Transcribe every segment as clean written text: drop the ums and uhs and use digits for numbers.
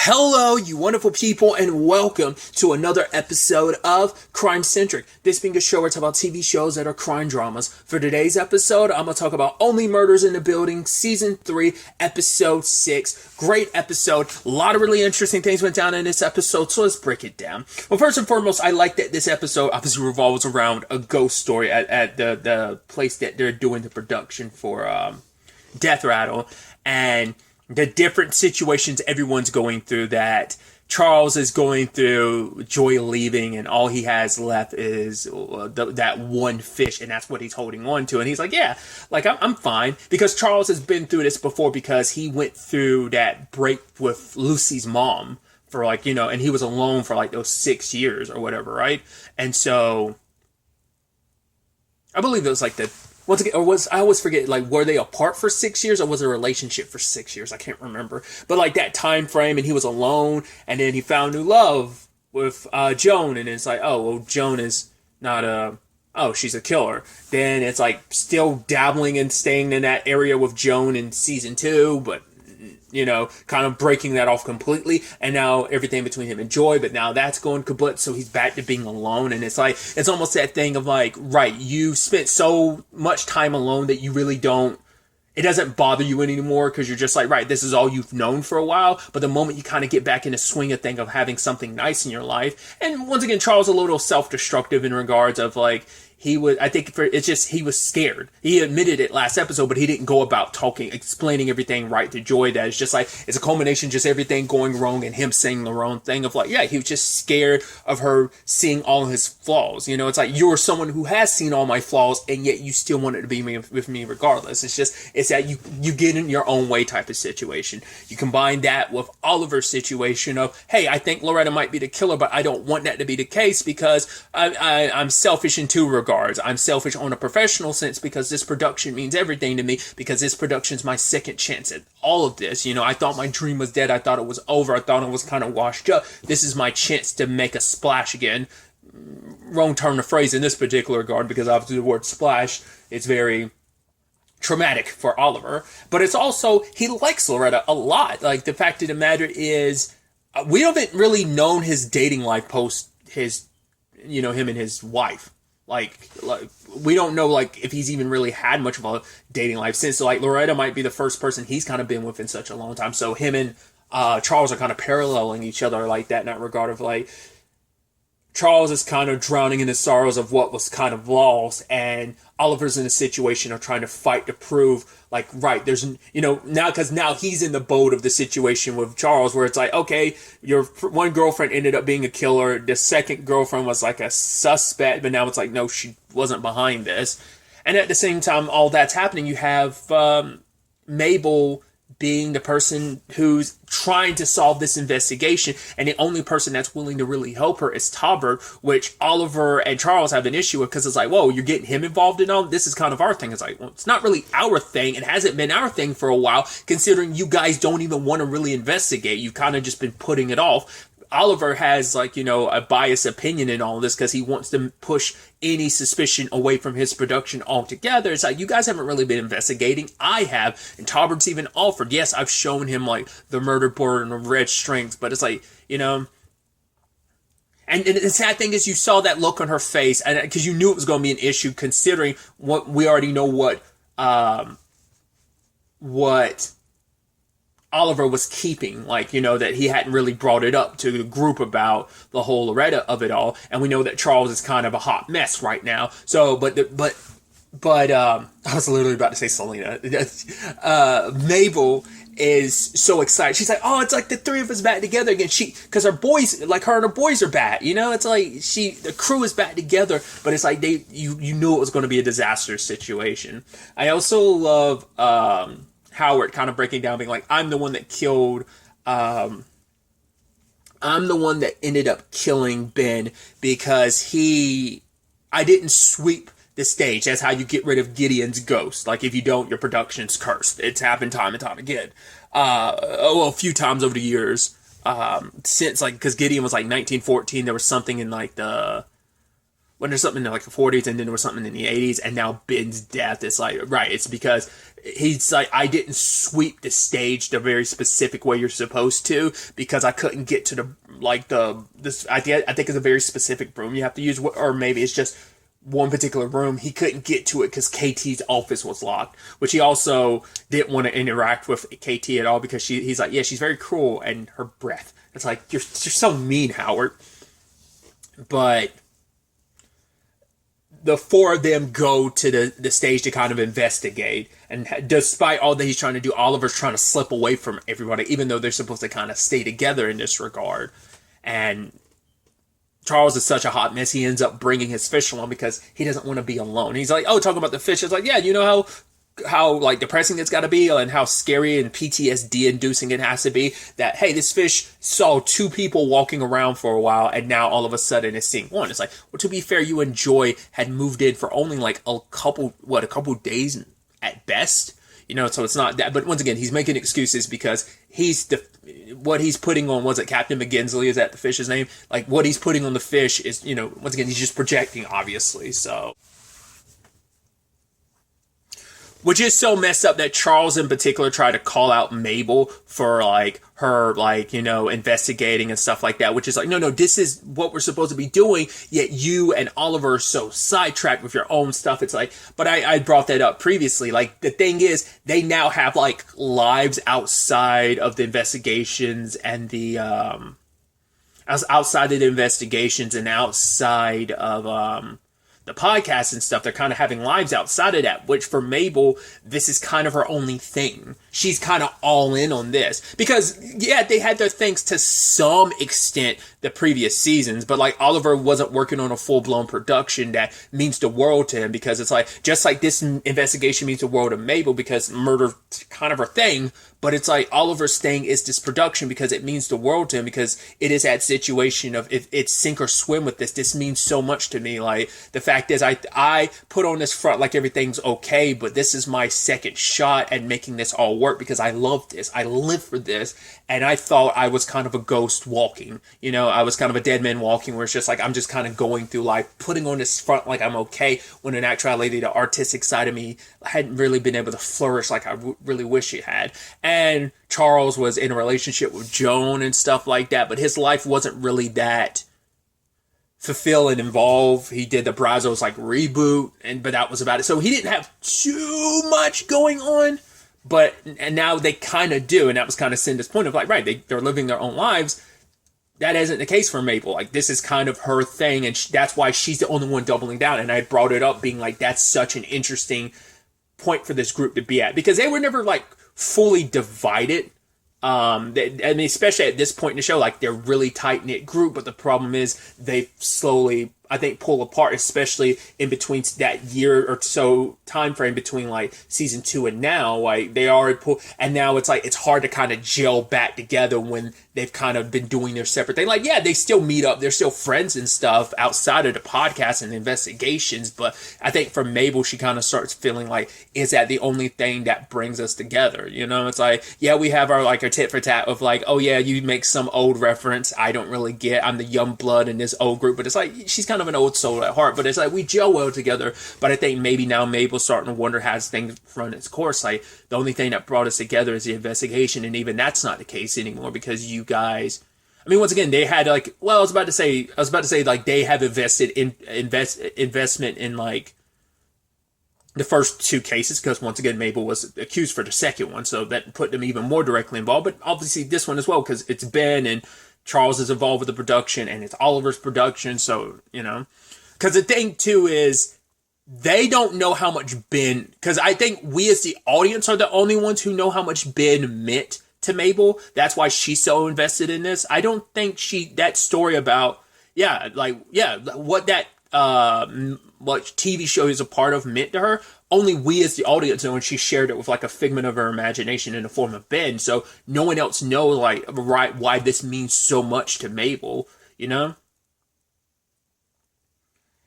Hello, you wonderful people, and welcome to another episode of Crime Centric. This being a show where I talk about TV shows that are crime dramas. For today's episode, I'm going to talk about Only Murders in the Building, Season 3, Episode 6. Great episode. A lot of really interesting things went down in this episode, so let's break it down. Well, first and foremost, I like that this episode obviously revolves around a ghost story at the place that they're doing the production for Death Rattle, and the different situations everyone's going through, that Charles is going through, Joy leaving, and all he has left is that one fish, and that's what he's holding on to. And he's like, yeah, like, I'm fine. Because Charles has been through this before, because he went through that break with Lucy's mom for, like, you know, and he was alone for, like, those 6 years or whatever, right? And so, I believe it was, like, once again, I always forget, like, were they apart for 6 years, or was it a relationship for 6 years? I can't remember. But, like, that time frame, and he was alone, and then he found new love with Joan, and it's like, oh, well, Joan is not she's a killer. Then it's, like, still dabbling and staying in that area with Joan in season 2, but, you know, kind of breaking that off completely, and now everything between him and Joy, but now that's going kaput, so he's back to being alone. And it's like, it's almost that thing of like, right, you spent so much time alone that you really don't, it doesn't bother you anymore, because you're just like, right, this is all you've known for a while. But the moment you kind of get back in the swing of thing of having something nice in your life, and once again, Charles a little self-destructive in regards of like, he was scared. He admitted it last episode, but he didn't go about explaining everything right to Joy. That it's just like, it's a culmination, just everything going wrong and him saying the wrong thing of like, yeah, he was just scared of her seeing all his flaws. You know, it's like, you're someone who has seen all my flaws, and yet you still wanted to be with me regardless. It's that you get in your own way type of situation. You combine that with Oliver's situation of, hey, I think Loretta might be the killer, but I don't want that to be the case, because I'm selfish in two regards. I'm selfish on a professional sense, because this production means everything to me, because this production's my second chance at all of this. You know, I thought my dream was dead. I thought it was over. I thought it was kind of washed up. This is my chance to make a splash again. Wrong turn of phrase in this particular regard, because obviously the word splash is very traumatic for Oliver. But it's also, he likes Loretta a lot. Like, the fact of the matter is, we haven't really known his dating life post his, you know, him and his wife. Like, we don't know, like, if he's even really had much of a dating life since. So, like, Loretta might be the first person he's kind of been with in such a long time. So him and Charles are kind of paralleling each other like that, in that regard of, like, Charles is kind of drowning in the sorrows of what was kind of lost, and Oliver's in a situation of trying to fight to prove, like, right, there's, you know, now, because now he's in the boat of the situation with Charles, where it's like, okay, your one girlfriend ended up being a killer, the second girlfriend was like a suspect, but now it's like, no, she wasn't behind this. And at the same time, all that's happening, you have Mabel being the person who's trying to solve this investigation, and the only person that's willing to really help her is Talbot, which Oliver and Charles have an issue with, because it's like, whoa, you're getting him involved in all this is kind of our thing. It's like, well, it's not really our thing. It hasn't been our thing for a while, considering you guys don't even want to really investigate. You've kind of just been putting it off. Oliver has, like, you know, a biased opinion in all of this, because he wants to push any suspicion away from his production altogether. It's like, you guys haven't really been investigating. I have. And Talbert's even offered. Yes, I've shown him, like, the murder board and the red strings, but it's like, you know. And the sad thing is, you saw that look on her face, and because you knew it was going to be an issue, considering what we already know what Oliver was keeping, like, you know, that he hadn't really brought it up to the group about the whole Loretta of it all, and we know that Charles is kind of a hot mess right now. So, but I was literally about to say Selena. Mabel is so excited. She's like, oh, it's like the three of us back together again. Because her boys, like, her and her boys are back. You know, it's like the crew is back together, but it's like you knew it was going to be a disastrous situation. I also love Howard kind of breaking down, being like, I'm the one that killed, I'm the one that ended up killing Ben, because I didn't sweep the stage. That's how you get rid of Gideon's ghost. Like, if you don't, your production's cursed. It's happened time and time again. A few times over the years, since, like, because Gideon was like 1914, there was something in, like, the when there's something in like the 40s and then there was something in the 80s, and now Ben's death is like, right, it's because he's like, I didn't sweep the stage the very specific way you're supposed to because I couldn't get to I think it's a very specific room you have to use, or maybe it's just one particular room. He couldn't get to it because KT's office was locked, which he also didn't want to interact with KT at all because he's like, yeah, she's very cruel, and her breath. It's like, you're so mean, Howard. But the four of them go to the stage to kind of investigate. And despite all that he's trying to do, Oliver's trying to slip away from everybody, even though they're supposed to kind of stay together in this regard. And Charles is such a hot mess, he ends up bringing his fish along because he doesn't want to be alone. He's like, oh, talking about the fish. It's like, yeah, you know how like depressing it's got to be and how scary and PTSD inducing it has to be that, hey, this fish saw two people walking around for a while and now all of a sudden it's seeing one. It's like, well, to be fair, you and Joy had moved in for only like a couple days at best, you know, so it's not that. But once again, he's making excuses because what he's putting on, was it Captain McGinsley? Is that the fish's name? Like, what he's putting on the fish is, you know, once again, he's just projecting, obviously, so. Which is so messed up that Charles in particular tried to call out Mabel for like her, like, you know, investigating and stuff like that, which is like, no, this is what we're supposed to be doing, yet you and Oliver are so sidetracked with your own stuff. It's like, but I brought that up previously. Like, the thing is, they now have like lives outside of the investigations and the, outside of the investigations and outside of, the podcast and stuff. They're kind of having lives outside of that, which for Mabel, this is kind of her only thing. She's kind of all in on this because, yeah, they had their things to some extent the previous seasons, but like Oliver wasn't working on a full-blown production that means the world to him, because it's like, just like this investigation means the world to Mabel because murder kind of her thing, but it's like Oliver's thing is this production because it means the world to him, because it is that situation of if it's sink or swim with this means so much to me. Like, the fact is, I put on this front like everything's okay, but this is my second shot at making this all work because I love this. I live for this. And I thought I was kind of a ghost walking. You know, I was kind of a dead man walking, where it's just like, I'm just kind of going through life, putting on this front like I'm okay, when in actuality, the artistic side of me hadn't really been able to flourish like I really wish it had. And Charles was in a relationship with Joan and stuff like that, but his life wasn't really that fulfill and involve. He did the Brazos like reboot, but that was about it. So he didn't have too much going on, and now they kind of do, and that was kind of Cinda's point of like, right, they're living their own lives. That isn't the case for Mabel. Like, this is kind of her thing, and that's why she's the only one doubling down. And I brought it up being like, that's such an interesting point for this group to be at, because they were never like fully divided. I mean, especially at this point in the show, like, they're really tight-knit group, but the problem is they slowly, I think, pull apart, especially in between that year or so time frame between like season 2 and now. Like, they already pull, and now it's like, it's hard to kind of gel back together when they've kind of been doing their separate thing. Like, yeah, they still meet up, they're still friends and stuff outside of the podcast and the investigations, but I think for Mabel, she kind of starts feeling like, is that the only thing that brings us together? You know, it's like, yeah, we have our like our tit for tat of like, oh yeah, you make some old reference I don't really get, I'm the young blood in this old group, but it's like, she's kind of an old soul at heart, but it's like, we gel well together. But I think maybe now Mabel's starting to wonder, has things run its course? Like, the only thing that brought us together is the investigation, and even that's not the case anymore, because you guys, I mean, once again, they had like, well, I was about to say like, they have invested in investment in like the first 2 cases, because once again, Mabel was accused for the second one, so that put them even more directly involved. But obviously this one as well, because it's Ben and Charles is involved with the production, and it's Oliver's production, so, you know. Because the thing too is, they don't know how much Ben, because I think we as the audience are the only ones who know how much Ben meant to Mabel. That's why she's so invested in this. I don't think that story about, what that what TV show is a part of meant to her, only we as the audience know, and she shared it with like a figment of her imagination in the form of Ben. So no one else knows like, right, why this means so much to Mabel, you know?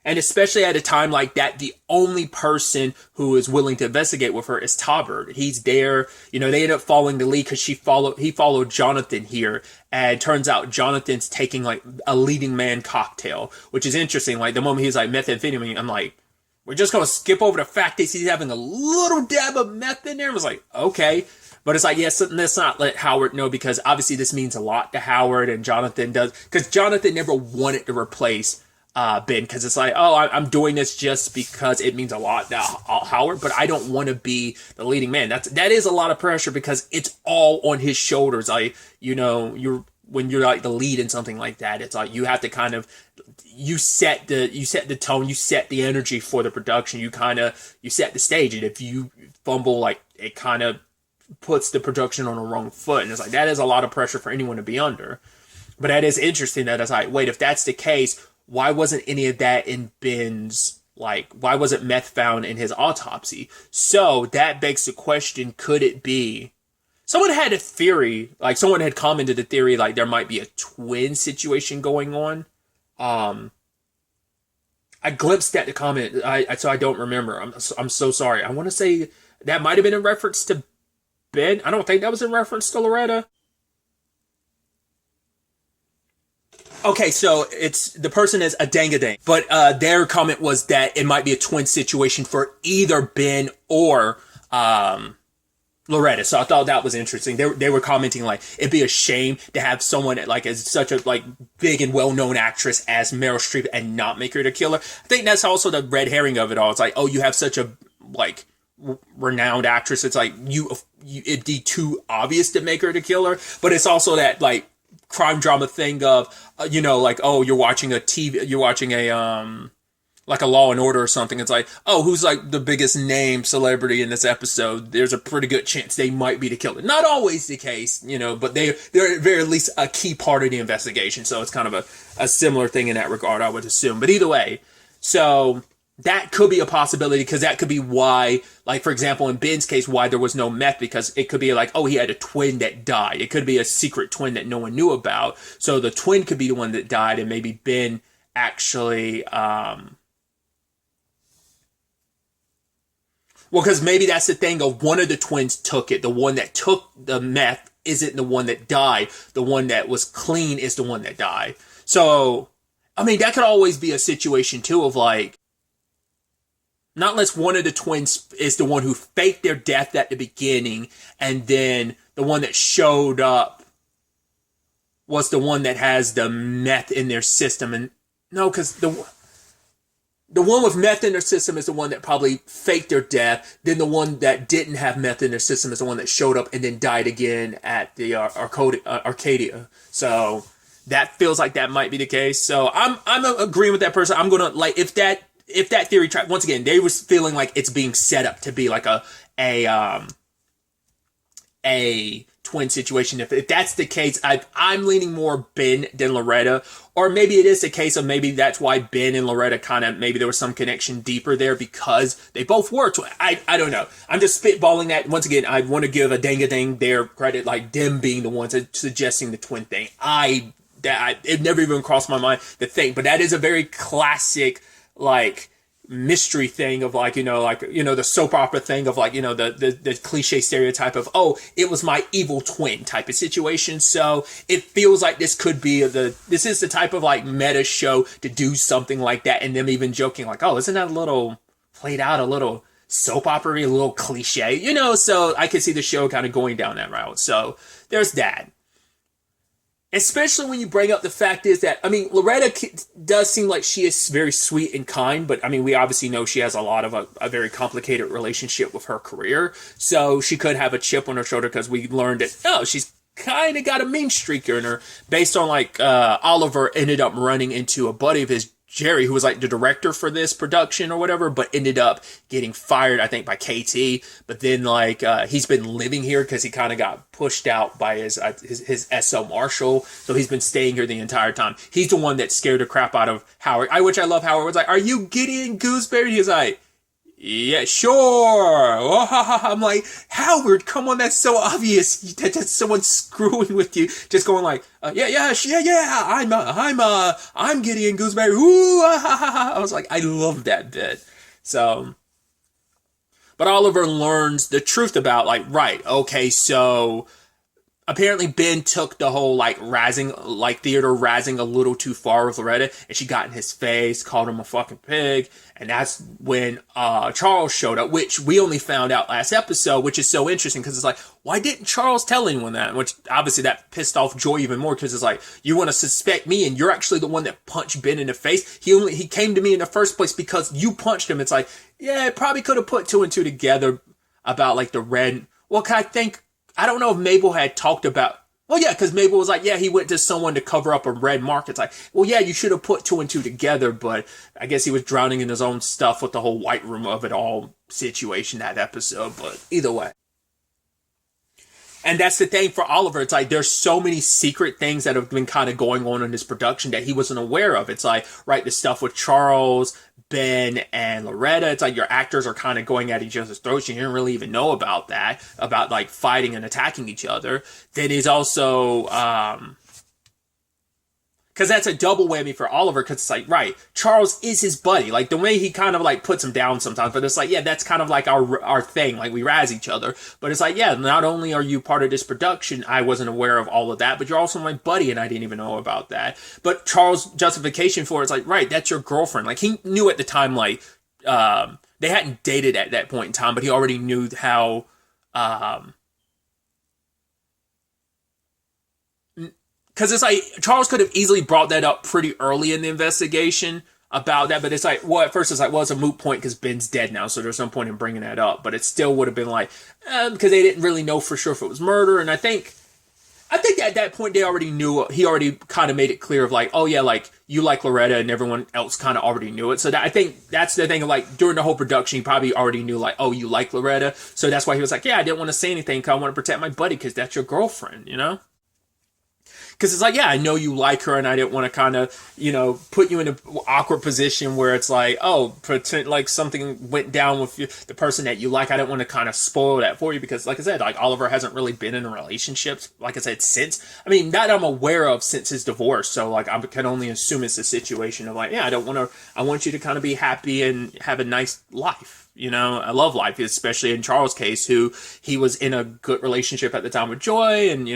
And especially at a time like that, the only person who is willing to investigate with her is Tauber. He's there. You know, they end up following the lead because he followed Jonathan here. And turns out Jonathan's taking like a leading man cocktail, which is interesting. Like the moment he's like methamphetamine, I'm like, we're just going to skip over the fact that he's having a little dab of meth in there. I was like, okay. But it's like, yes, let's not let Howard know because obviously this means a lot to Howard and Jonathan does. Because Jonathan never wanted to replace Ben, because it's like, oh, I'm doing this just because it means a lot to Howard, but I don't want to be the leading man. That is a lot of pressure because it's all on his shoulders. Like, you know, when you're like the lead in something like that, it's like you have to kind of you set the tone, you set the energy for the production, you set the stage, and if you fumble, like it kind of puts the production on the wrong foot, and it's like that is a lot of pressure for anyone to be under. But that is interesting that it's like, wait, if that's the case, why wasn't any of that in Ben's, like, why wasn't meth found in his autopsy? So that begs the question, could it be, someone had a theory, like someone had commented a theory, like there might be a twin situation going on. I glimpsed at the comment, so I don't remember. I'm so sorry. I want to say that might have been in reference to Ben. I don't think that was in reference to Loretta. Okay, so it's the person is a dangadang, but their comment was that it might be a twin situation for either Ben or Loretta. So I thought that was interesting. They were commenting like it'd be a shame to have someone like as such a like big and well known actress as Meryl Streep and not make her the killer. I think that's also the red herring of it all. It's like, oh, you have such a like renowned actress. It's like it'd be too obvious to make her the killer, but it's also that like crime drama thing of you know, like, oh, you're watching a like a Law and Order or something. It's like, oh, who's like the biggest name celebrity in this episode? There's a pretty good chance they might be the killer. Not always the case, you know, but they're at very least a key part of the investigation. So it's kind of a similar thing in that regard, I would assume. But either way, so that could be a possibility because that could be why, like, for example, in Ben's case, why there was no meth, because it could be like, oh, he had a twin that died. It could be a secret twin that no one knew about. So the twin could be the one that died, and maybe Ben actually, well, because maybe that's the thing of one of the twins took it. The one that took the meth isn't the one that died. The one that was clean is the one that died. So, I mean, that could always be a situation, too, of like, not unless one of the twins is the one who faked their death at the beginning, and then the one that showed up was the one that has the meth in their system. And no, because the one with meth in their system is the one that probably faked their death. Then the one that didn't have meth in their system is the one that showed up and then died again at the Arcadia. So that feels like that might be the case. So I'm agreeing with that person. I'm gonna like if that theory track, once again, they was feeling like it's being set up to be like a twin situation. If that's the case, I'm leaning more Ben than Loretta, or maybe it is a case of maybe that's why Ben and Loretta kind of, maybe there was some connection deeper there because they both were I don't know. I'm just spitballing that. Once again, I want to give a dang their credit, like them being the ones suggesting the twin thing. It never even crossed my mind to think, but that is a very classic like mystery thing of like, the soap opera thing of like, the cliche stereotype of, oh, it was my evil twin type of situation. So it feels like this could be this is the type of like meta show to do something like that. And them even joking like, oh, isn't that a little played out, a little soap opera, a little cliche, so I could see the show kind of going down that route. So there's that. Especially when you bring up the fact is that, I mean, Loretta does seem like she is very sweet and kind, but I mean, we obviously know she has a lot of a very complicated relationship with her career. So she could have a chip on her shoulder because we learned that, oh, she's kind of got a mean streak in her based on like Oliver ended up running into a buddy of his, Jerry, who was like the director for this production or whatever, but ended up getting fired, I think, by KT. But then like he's been living here because he kind of got pushed out by his SO Marshall. So he's been staying here the entire time. He's the one that scared the crap out of Howard. Which I love. Howard was like, "Are you getting gooseberry?" He's like, yeah, sure. I'm like, Howard, come on, that's so obvious. That's someone screwing with you. Just going like, yeah. I'm Gideon Gooseberry. Ooh, I was like, I love that bit. So, but Oliver learns the truth about like, right, okay, so apparently Ben took the whole like Theodore razzing a little too far with Loretta, and she got in his face, called him a fucking pig, and that's when Charles showed up, which we only found out last episode, which is so interesting because it's like, why didn't Charles tell anyone that? Which obviously that pissed off Joy even more because it's like, you want to suspect me and you're actually the one that punched Ben in the face. He came to me in the first place because you punched him. It's like, yeah, it probably could have put two and two together about like the red. Well, I don't know if Mabel had talked about, well, yeah, because Mabel was like, yeah, he went to someone to cover up a red mark. It's like, well, yeah, you should have put two and two together, but I guess he was drowning in his own stuff with the whole white room of it all situation that episode, but either way. And that's the thing for Oliver. It's like there's so many secret things that have been kind of going on in this production that he wasn't aware of. It's like, right, the stuff with Charles, Ben, and Loretta. It's like your actors are kind of going at each other's throats. You didn't really even know about that, about like fighting and attacking each other. Then he's also, because that's a double whammy for Oliver, because it's like, right, Charles is his buddy. Like, the way he kind of, like, puts him down sometimes, but it's like, yeah, that's kind of like our thing. Like, we razz each other. But it's like, yeah, not only are you part of this production, I wasn't aware of all of that, but you're also my buddy, and I didn't even know about that. But Charles' justification for it's like, right, that's your girlfriend. Like, he knew at the time, like, they hadn't dated at that point in time, but he already knew how, because it's like, Charles could have easily brought that up pretty early in the investigation about that, but it's like, well, at first it's like, well, it's a moot point because Ben's dead now, so there's no point in bringing that up, but it still would have been like, because they didn't really know for sure if it was murder, and I think at that point they already knew, he already kind of made it clear of like, oh yeah, like, you like Loretta, and everyone else kind of already knew it, so I think that's the thing of like, during the whole production, he probably already knew like, oh, you like Loretta, so that's why he was like, yeah, I didn't want to say anything because I want to protect my buddy because that's your girlfriend, you know? Because it's like, yeah, I know you like her, and I didn't want to kind of, put you in an awkward position where it's like, oh, pretend like something went down with you, the person that you like. I didn't want to kind of spoil that for you because, like I said, like Oliver hasn't really been in a relationship, like I said, that I'm aware of since his divorce. So like I can only assume it's a situation of like, yeah, I want you to kind of be happy and have a nice life. I love life, especially in Charles' case, who he was in a good relationship at the time with Joy, and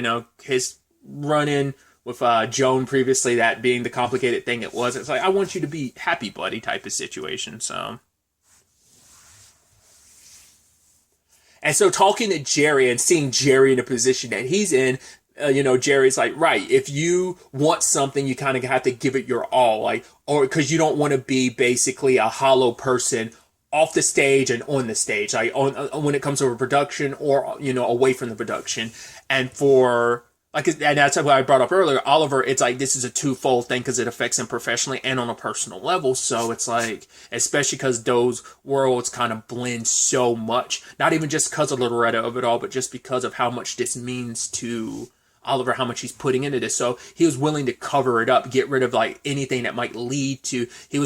his run-in with Joan previously, that being the complicated thing it was. It's like, I want you to be happy, buddy, type of situation. So, and so talking to Jerry and seeing Jerry in a position that he's in, Jerry's like, right, if you want something, you kind of have to give it your all, like, or because you don't want to be basically a hollow person off the stage and on the stage, like when it comes to a production or away from the production. And and that's what I brought up earlier, Oliver, it's like, this is a twofold thing because it affects him professionally and on a personal level. So it's like, especially because those worlds kind of blend so much, not even just because of Loretta of it all, but just because of how much this means to Oliver, how much he's putting into this. So he was willing to cover it up, get rid of like anything that might lead to, he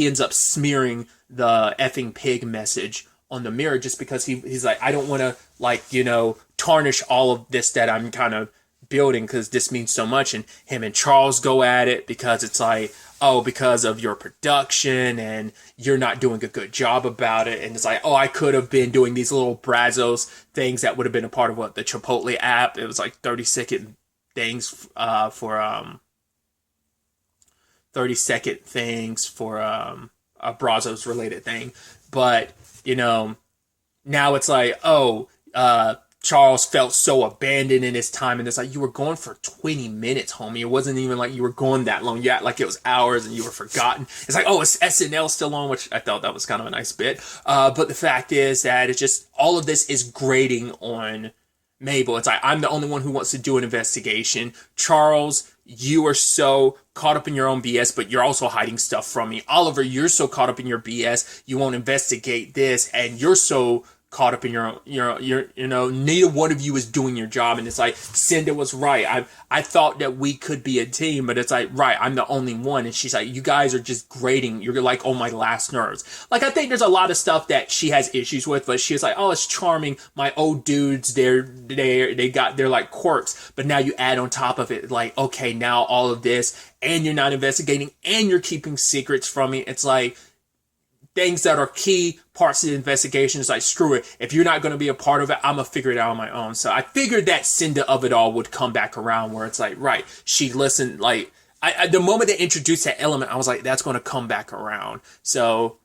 ends up smearing the effing pig message on the mirror just because he's like, I don't want to tarnish all of this that I'm kind of building because this means so much. And him and Charles go at it because it's like, oh, because of your production and you're not doing a good job about it. And it's like, oh, I could have been doing these little Brazos things that would have been a part of the Chipotle app. It was like 30-second things for 30-second things for a Brazos related thing. But now it's like, oh, Charles felt so abandoned in his time, and it's like, you were gone for 20 minutes, homie. It wasn't even like you were gone that long. You act like it was hours and you were forgotten. It's like, oh, is SNL still on? Which I thought that was kind of a nice bit. But the fact is that it's just, all of this is grating on Mabel. It's like, I'm the only one who wants to do an investigation. Charles, you are so caught up in your own BS, but you're also hiding stuff from me. Oliver, you're so caught up in your BS, you won't investigate this, and you're so caught up in neither one of you is doing your job. And it's like, Cinda was right. I thought that we could be a team, but it's like, right, I'm the only one. And she's like, you guys are just grating. You're like on my last nerves. Like, I think there's a lot of stuff that she has issues with, but she was like, oh, it's charming. My old dudes, they're like quirks. But now you add on top of it, like, okay, now all of this, and you're not investigating, and you're keeping secrets from me. It's like, things that are key parts of the investigation is like, screw it. If you're not going to be a part of it, I'm going to figure it out on my own. So I figured that Cinda of it all would come back around where it's like, right, she listened. Like, the moment they introduced that element, I was like, that's going to come back around. So,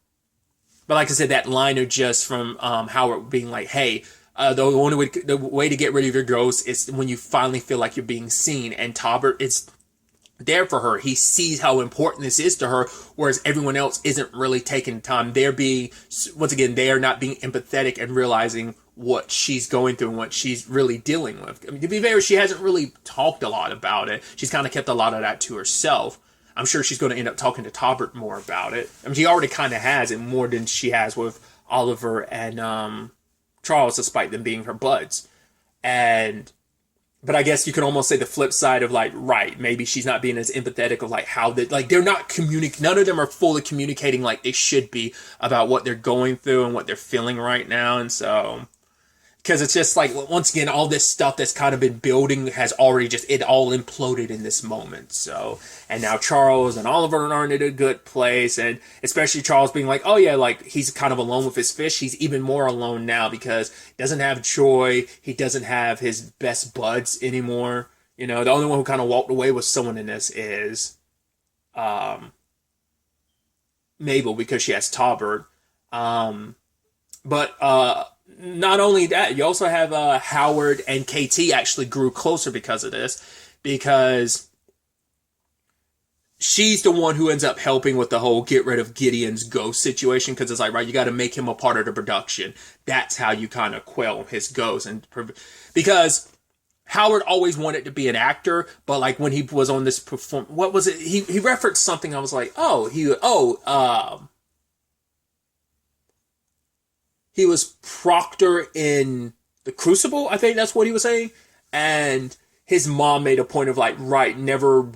but like I said, that line of just from Howard being like, hey, the way to get rid of your ghost is when you finally feel like you're being seen. And Talbot is there for her. He sees how important this is to her, whereas everyone else isn't really taking time. They are not being empathetic and realizing what she's going through and what she's really dealing with. I mean, to be fair, she hasn't really talked a lot about it. She's kind of kept a lot of that to herself. I'm sure she's going to end up talking to Talbot more about it. I mean, she already kind of has it more than she has with Oliver and Charles, despite them being her buds. But I guess you can almost say the flip side of like, right, maybe she's not being as empathetic of like how they're not communicating. None of them are fully communicating like they should be about what they're going through and what they're feeling right now. And so, because it's just like, once again, all this stuff that's kind of been building has already it all imploded in this moment. So, and now Charles and Oliver aren't in a good place. And especially Charles being like, oh yeah, like he's kind of alone with his fish. He's even more alone now because he doesn't have Joy. He doesn't have his best buds anymore. You know, the only one who kind of walked away with someone in this is Mabel, because she has Talbot. Not only that, you also have Howard and KT actually grew closer because of this, because she's the one who ends up helping with the whole get rid of Gideon's ghost situation, because it's like, right, you got to make him a part of the production. That's how you kind of quell his ghost. And because Howard always wanted to be an actor, but like when he was on this what was it? He referenced something. I was like, he was Proctor in The Crucible, I think that's what he was saying. And his mom made a point of like, right, never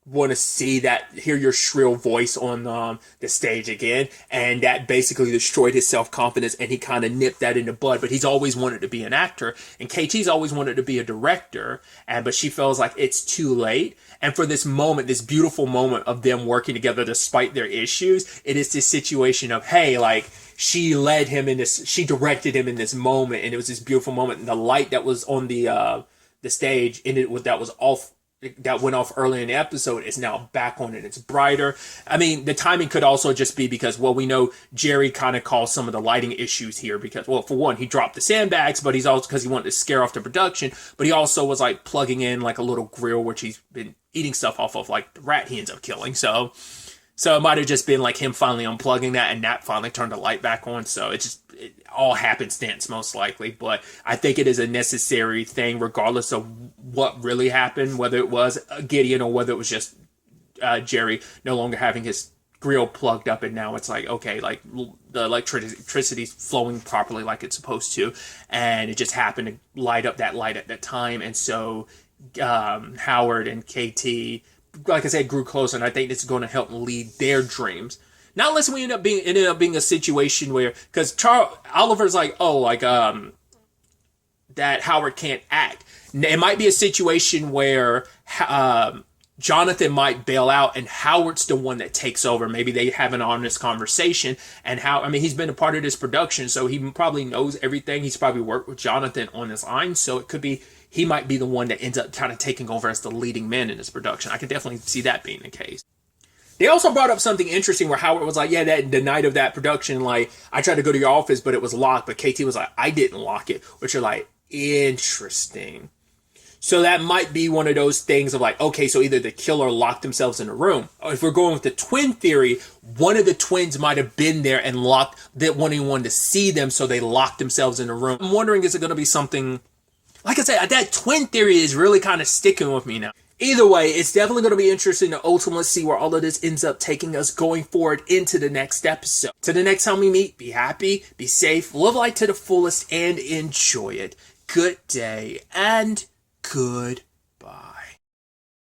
want to hear your shrill voice on the stage again. And that basically destroyed his self-confidence, and he kind of nipped that in the bud. But he's always wanted to be an actor, and KT's always wanted to be a director, but she feels like it's too late. And for this moment, this beautiful moment of them working together despite their issues, it is this situation of, hey, like, she directed him in this moment, and it was this beautiful moment. And the light that was on the stage, that went off early in the episode, is now back on, and it's brighter. I mean, the timing could also just be because, well, we know Jerry kind of caused some of the lighting issues here because, well, for one, he dropped the sandbags, but he's also, because he wanted to scare off the production, but he also was like plugging in like a little grill, which he's been eating stuff off of, like the rat he ends up killing. So it might have just been like him finally unplugging that, and that finally turned the light back on. So it all happenstance most likely. But I think it is a necessary thing regardless of what really happened, whether it was Gideon or whether it was just Jerry no longer having his grill plugged up, and now it's like, okay, like the electricity's flowing properly like it's supposed to, and it just happened to light up that light at that time. And so Howard and KT, like I said, grew closer, and I think this is going to help lead their dreams. Not unless we ended up being a situation where, because Oliver's like, that Howard can't act. It might be a situation where Jonathan might bail out, and Howard's the one that takes over. Maybe they have an honest conversation, and he's been a part of this production, so he probably knows everything. He's probably worked with Jonathan on this line, so it could be he might be the one that ends up kind of taking over as the leading man in this production. I could definitely see that being the case. They also brought up something interesting where Howard was like, yeah, the night of that production, like, I tried to go to your office, but it was locked. But KT was like, I didn't lock it, which are like, interesting. So that might be one of those things of like, okay, so either the killer locked themselves in a room, or if we're going with the twin theory, one of the twins might have been there and locked, that wanted to see them, so they locked themselves in a room. I'm wondering, is it going to be something, like I said, that twin theory is really kind of sticking with me now. Either way, it's definitely going to be interesting to ultimately see where all of this ends up taking us going forward into the next episode. To the next time we meet, be happy, be safe, live life to the fullest, and enjoy it. Good day and goodbye.